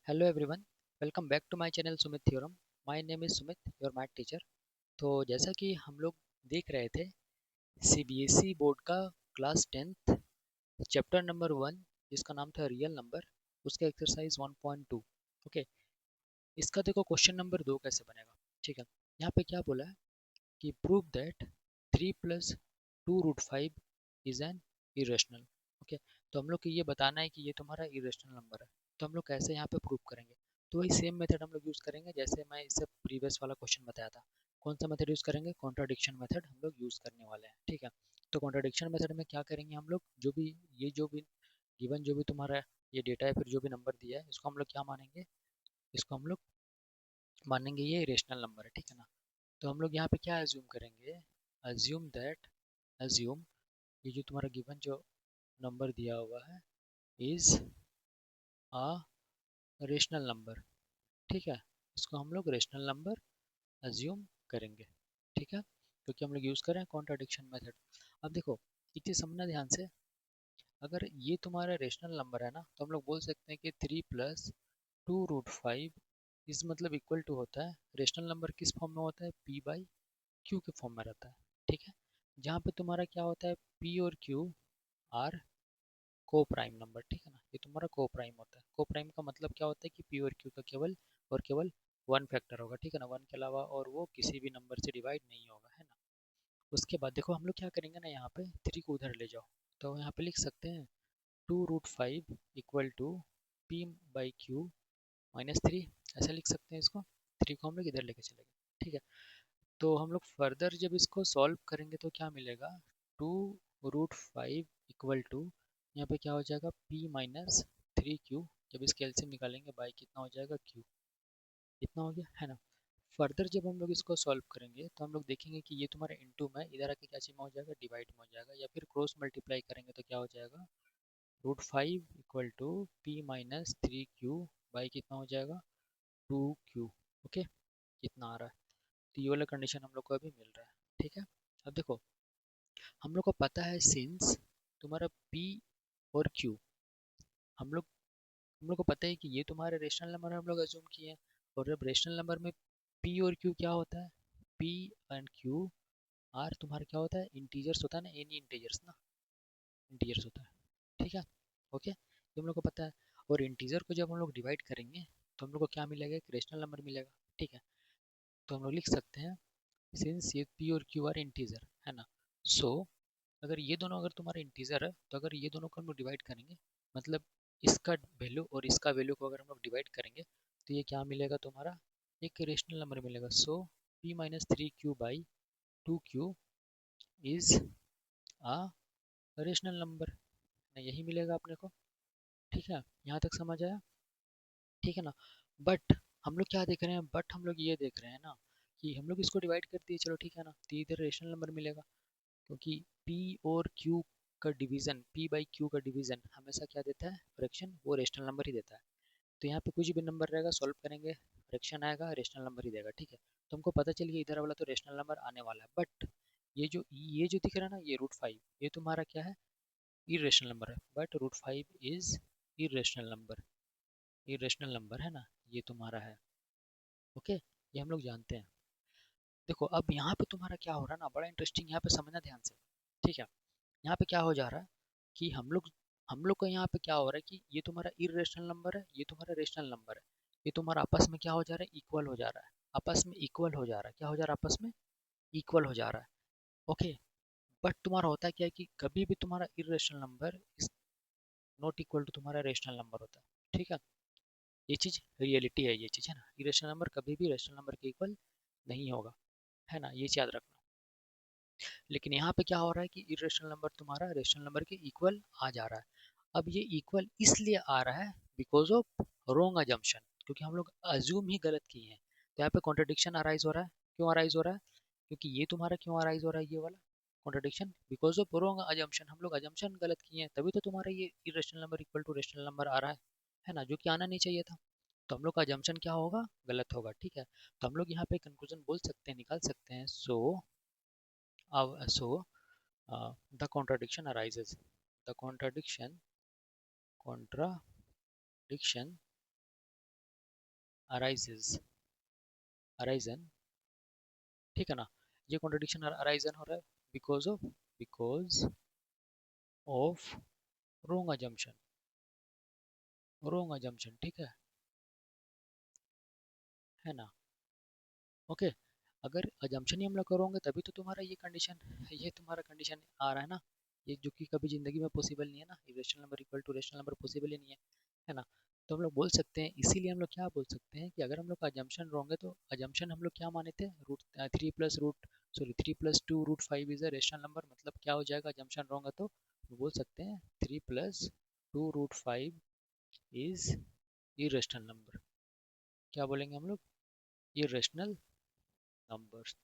Hello everyone, welcome back to my channel Sumit theorem. My name is Sumit, your math teacher. तो जैसा कि हम लोग देख रहे थे, सीबीएसई बोर्ड का क्लास 10th चैप्टर नंबर 1 जिसका नाम था रियल नंबर, उसका एक्सरसाइज 1.2। ओके, इसका देखो क्वेश्चन नंबर 2 कैसे बनेगा। ठीक है, यहाँ पे क्या बोला है कि prove that 3 plus 2 root 5 is an irrational. Okay, तो हम लोग को ये बताना है कि ये तुम्हारा इरेशनल नंबर है। तो हम लोग कैसे यहाँ पे प्रूव करेंगे? तो वही सेम मेथड हम लोग यूज़ करेंगे जैसे मैं इससे प्रीवियस वाला क्वेश्चन बताया था। कौन सा मेथड यूज़ करेंगे? कॉन्ट्राडिक्शन मेथड हम लोग यूज़ करने वाले हैं। ठीक है, तो कॉन्ट्राडिक्शन मेथड में क्या करेंगे हम लोग, जो भी गिवन जो भी तुम्हारा ये डेटा है, फिर जो भी नंबर दिया है, इसको हम लोग क्या मानेंगे? इसको हम लोग मानेंगे ये इरेशनल नंबर है। ठीक है ना? तो हम लोग यहाँ पे क्या एज्यूम करेंगे? एज्यूम दैट, एज्यूम ये जो तुम्हारा गिवन जो नंबर दिया हुआ है इज अ रेशनल नंबर। ठीक है, इसको हम लोग रेशनल नंबर एज्यूम करेंगे। ठीक है, क्योंकि हम लोग यूज़ करें कॉन्ट्राडिक्शन मेथड। अब देखो, एक चीज़ समझना ध्यान से, अगर ये तुम्हारा रेशनल नंबर है ना, तो हम लोग बोल सकते हैं कि 3 प्लस 2 रूट 5 इस मतलब इक्वल टू होता है, रेशनल नंबर किस फॉर्म में होता है? पी बाई क्यू के फॉर्म में रहता है। ठीक है, जहाँ पे तुम्हारा क्या होता है, पी और क्यू आर को प्राइम नंबर। ठीक है ना, ये तुम्हारा को प्राइम होता है। को प्राइम का मतलब क्या होता है कि पी और क्यू का केवल और केवल वन फैक्टर होगा। ठीक है ना, वन के अलावा और वो किसी भी नंबर से डिवाइड नहीं होगा, है ना। उसके बाद देखो हम लोग क्या करेंगे ना, यहाँ पे थ्री को उधर ले जाओ, तो यहाँ पे लिख सकते हैं 2 root 5 equal to P by Q minus three. ऐसा लिख सकते हैं इसको, थ्री को हम लोग इधर लेके चले गए। ठीक है, तो हम लोग फर्दर जब इसको सॉल्व करेंगे तो क्या मिलेगा? 2 रूट 5 इक्वल टू, यहाँ पे क्या हो जाएगा? p minus 3q। जब इसके एलसीएम निकालेंगे बाई कितना हो जाएगा? q। इतना हो गया, है ना। फर्दर जब हम लोग इसको सॉल्व करेंगे तो हम लोग देखेंगे कि ये तुम्हारा इनटू में इधर आके क्या चीज में हो जाएगा? डिवाइड में हो जाएगा, या फिर क्रॉस मल्टीप्लाई करेंगे तो क्या हो जाएगा? Root 5 equal to P minus 3q by कितना हो जाएगा? 2q। ओके, कितना आ रहा है? तो ये वाला कंडीशन हम लोग को अभी मिल रहा है। ठीक है, अब देखो, हम लोग को पता है सिंस तुम्हारा p और q, हम लोग हम लोग को पता है कि ये तुम्हारे रेशनल नंबर हम लोग अज्यूम किए हैं। और जब रेशनल नंबर में p और q क्या होता है? p एंड q आर तुम्हारा क्या होता है? इंटीजर्स होता है ना, एनी इंटीजर्स ना, इंटीजर्स होता है। ठीक है, ओके, ये हम लोग को पता है। और इंटीजर को जब हम लोग डिवाइड करेंगे तो हम लोग को क्या मिलेगा? एक रेशनल नंबर मिलेगा। ठीक है, तो हम लोग लिख सकते हैं सिंस ये p और q आर इंटीजर, है ना, सो अगर ये दोनों अगर तुम्हारे इंटीजर है तो अगर ये दोनों को हम लोग डिवाइड करेंगे, मतलब इसका वैल्यू और इसका वैल्यू को अगर हम लोग डिवाइड करेंगे तो ये क्या मिलेगा तुम्हारा? एक रेशनल नंबर मिलेगा। सो p minus 3q by 2q is a rational number ना, यही मिलेगा अपने को। ठीक है, यहाँ तक समझ आया? ठीक है ना। बट हम लोग क्या देख रहे हैं? बट हम लोग ये देख रहे हैं ना कि हम लोग इसको डिवाइड कर दिए, चलो ठीक है ना, तो इधर रेशनल नंबर मिलेगा, क्योंकि p और q का डिवीजन, p बाई q का डिवीजन हमेशा क्या देता है? फ्रैक्शन, वो रेशनल नंबर ही देता है। तो यहाँ पे कुछ भी नंबर रहेगा, सॉल्व करेंगे, फ्रैक्शन आएगा, रेशनल नंबर ही देगा। ठीक है, तो हमको पता चल गया इधर वाला तो रेशनल नंबर आने वाला है। बट ये जो दिख रहा है ना, ये रूट 5, ये तुम्हारा क्या है? इरेशनल नंबर है। But root 5 is irrational number, irrational number है ना, ये तुम्हारा है। ओके, ये हम लोग जानते हैं। देखो अब यहाँ पे तुम्हारा क्या हो रहा है ना, बड़ा इंटरेस्टिंग, यहाँ पे समझना ध्यान से। ठीक है, यहाँ पे क्या हो जा रहा है कि हम लोग को यहाँ पे क्या हो रहा है कि ये तुम्हारा इरेशनल नंबर है, ये तुम्हारा रेशनल नंबर है, ये तुम्हारा आपस में क्या हो जा रहा है? इक्वल हो जा रहा है, आपस में इक्वल हो जा रहा है। क्या हो जा रहा है? आपस में इक्वल हो जा रहा है। ओके, बट तुम्हारा होता है क्या है कि कभी भी तुम्हारा irrational number is not equal to तुम्हारा रेशनल नंबर होता है। ठीक है, ये चीज़ रियलिटी है, ये चीज़ है ना, इरेशनल नंबर कभी भी रेशनल नंबर के इक्वल नहीं होगा, है ना, ये याद रखना। लेकिन यहाँ पे क्या हो रहा है कि इरेशनल नंबर तुम्हारा रेशनल नंबर के इक्वल आ जा रहा है। अब ये इक्वल इसलिए आ रहा है बिकॉज ऑफ रॉन्ग अजम्पशन, क्योंकि हम लोग अज्यूम ही गलत किए हैं। तो यहाँ पे कॉन्ट्रडिक्शन अराइज हो रहा है। क्यों अराइज हो रहा है? क्योंकि ये तुम्हारा क्यों अराइज हो रहा है, ये वाला contradiction? Because of wrong assumption, हम लोग अजम्पशन गलत किए हैं, तभी तो तुम्हारा ये irrational number equal to rational number आ रहा है ना, जो कि आना नहीं चाहिए था। तो हम लोग का अजम्पशन क्या होगा? गलत होगा। ठीक है, तो हम लोग यहाँ पे कंक्लूजन बोल सकते हैं, निकाल सकते हैं। So the contradiction arises. The contradiction arises, arisen, ठीक है ना। ये कॉन्ट्रडिक्शन अराइजन हो रहा है because of wrong assumption, wrong assumption, ठीक है ना। ओके, अगर अजम्पशन ही हम लोग करोगे तभी तो तुम्हारा ये कंडीशन, ये तुम्हारा कंडीशन आ रहा है ना। ये जो कि कभी ज़िंदगी में पॉसिबल नहीं है ना, irrational number equal to rational number possible ही नहीं है ना। तो हम लोग बोल सकते हैं, इसीलिए हम लोग क्या बोल सकते हैं कि अगर हम लोग का अजम्पशन रॉन्ग है तो अजम्पशन हम लोग क्या माने थे, root three plus root sorry 3 + 2 √5 is a rational number. मतलब क्या हो जाएगा, अजम्पशन रॉन्ग है तो बोल सकते हैं 3 + 2 √5 इज़ इरेशनल नंबर। क्या बोलेंगे हम लोग, इरेशनल नंबर्स,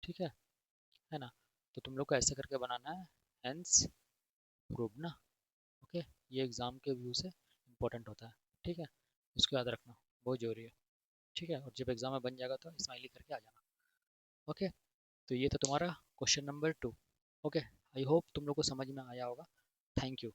ठीक है ना। तो तुम लोग को ऐसे करके बनाना है, हेंस प्रूव ना। ओके, ये एग्ज़ाम के व्यू से इम्पोर्टेंट होता है, ठीक है, इसको याद रखना, बहुत जरूरी है, ठीक है। और जब एग्ज़ाम में बन जाएगा तो स्माइली करके आ जाना। ओके, तो ये था तुम्हारा question number 2। Okay, I hope तुम लोग को समझ में आया होगा। Thank you.